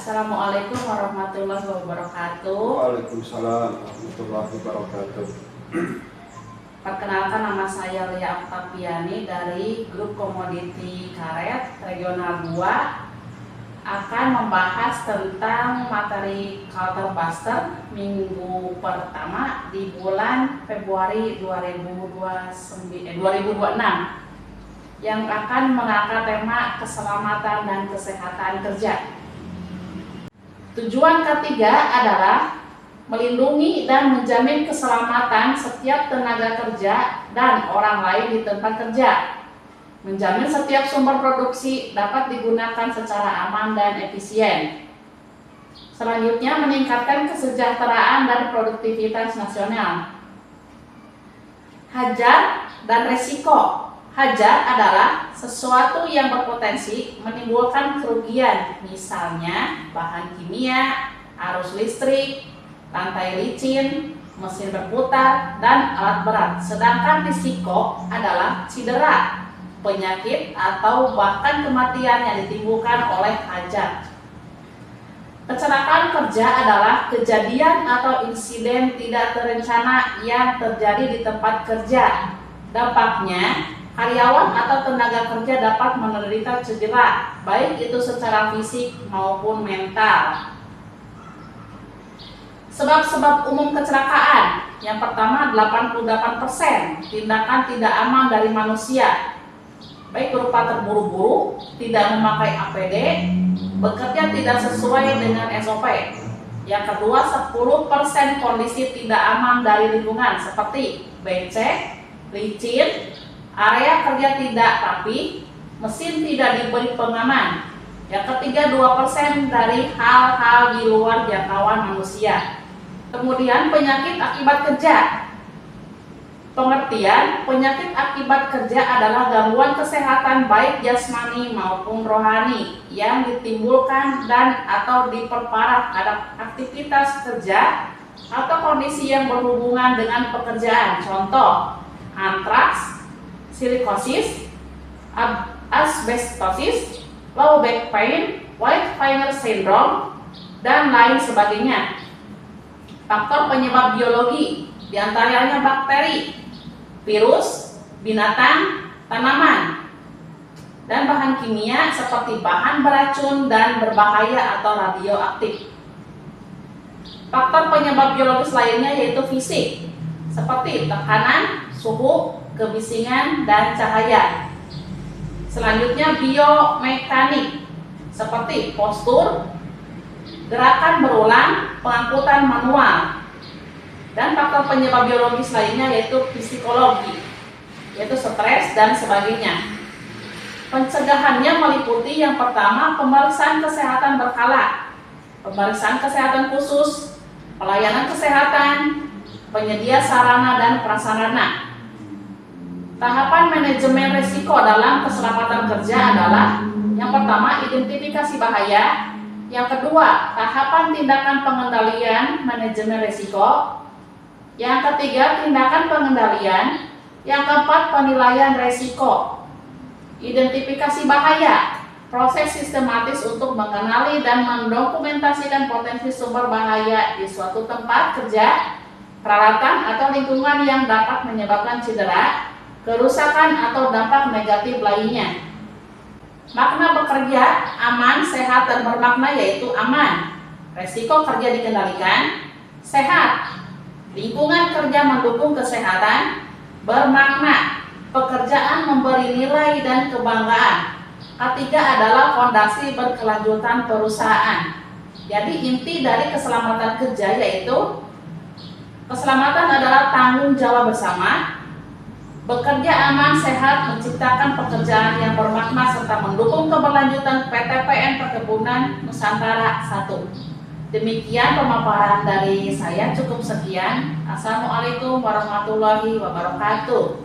Assalamualaikum warahmatullahi wabarakatuh. Waalaikumsalam warahmatullahi wabarakatuh. Perkenalkan, nama saya Lia Oktaviani dari Grup Komoditi Karet Regional 2, akan membahas tentang materi Counterbuster minggu pertama di bulan Februari 2026 yang akan mengangkat tema keselamatan dan kesehatan kerja. Tujuan ketiga adalah melindungi dan menjamin keselamatan setiap tenaga kerja dan orang lain di tempat kerja, menjamin setiap sumber produksi dapat digunakan secara aman dan efisien. Selanjutnya, meningkatkan kesejahteraan dan produktivitas nasional. Hajar dan resiko. Hajar adalah sesuatu yang berpotensi menimbulkan kerugian, misalnya bahan kimia, arus listrik, lantai licin, mesin berputar, dan alat berat. Sedangkan risiko adalah cedera, penyakit, atau bahkan kematian yang ditimbulkan oleh hajar. Kecelakaan kerja adalah kejadian atau insiden tidak terencana yang terjadi di tempat kerja. Dampaknya, karyawan atau tenaga kerja dapat menderita cedera, baik itu secara fisik maupun mental. Sebab-sebab umum kecelakaan. Yang pertama, 88% tindakan tidak aman dari manusia, baik berupa terburu-buru, tidak memakai APD, bekerja tidak sesuai dengan SOP. Yang kedua, 10% kondisi tidak aman dari lingkungan seperti becek, licin, area kerja tidak rapi, mesin tidak diberi pengaman. Yang ketiga, 2% dari hal-hal di luar jangkauan manusia. Kemudian, penyakit akibat kerja. Pengertian, penyakit akibat kerja adalah gangguan kesehatan baik jasmani maupun rohani yang ditimbulkan dan atau diperparah pada aktivitas kerja atau kondisi yang berhubungan dengan pekerjaan. Contoh, antraks, silikosis, asbestosis, low back pain, white finger syndrome, dan lain sebagainya. Faktor penyebab biologi, diantaranya bakteri, virus, binatang, tanaman, dan bahan kimia seperti bahan beracun dan berbahaya atau radioaktif. Faktor penyebab biologis lainnya yaitu fisik, seperti tekanan, suhu, kebisingan, dan cahaya. Selanjutnya, biomekanik, seperti postur, gerakan berulang, pengangkutan manual. Dan faktor penyebab biologis lainnya yaitu psikologi, yaitu stres dan sebagainya. Pencegahannya meliputi yang pertama, pemeriksaan kesehatan berkala, pemeriksaan kesehatan khusus, pelayanan kesehatan, penyedia sarana dan prasarana. Tahapan manajemen risiko dalam keselamatan kerja adalah yang pertama, identifikasi bahaya. Yang kedua, tahapan tindakan pengendalian manajemen risiko. Yang ketiga, tindakan pengendalian. Yang keempat, penilaian risiko. Identifikasi bahaya, proses sistematis untuk mengenali dan mendokumentasikan potensi sumber bahaya di suatu tempat kerja, peralatan atau lingkungan yang dapat menyebabkan cedera, kerusakan atau dampak negatif lainnya. Makna bekerja aman, sehat, dan bermakna yaitu aman, resiko kerja dikendalikan, sehat, lingkungan kerja mendukung kesehatan, bermakna pekerjaan memberi nilai dan kebanggaan. Ketiga adalah fondasi berkelanjutan perusahaan. Jadi inti dari keselamatan kerja yaitu keselamatan adalah tanggung jawab bersama, bekerja aman, sehat, menciptakan pekerjaan yang bermakna, serta mendukung keberlanjutan PTPN Perkebunan Nusantara 1. Demikian pemaparan dari saya, cukup sekian. Assalamualaikum warahmatullahi wabarakatuh.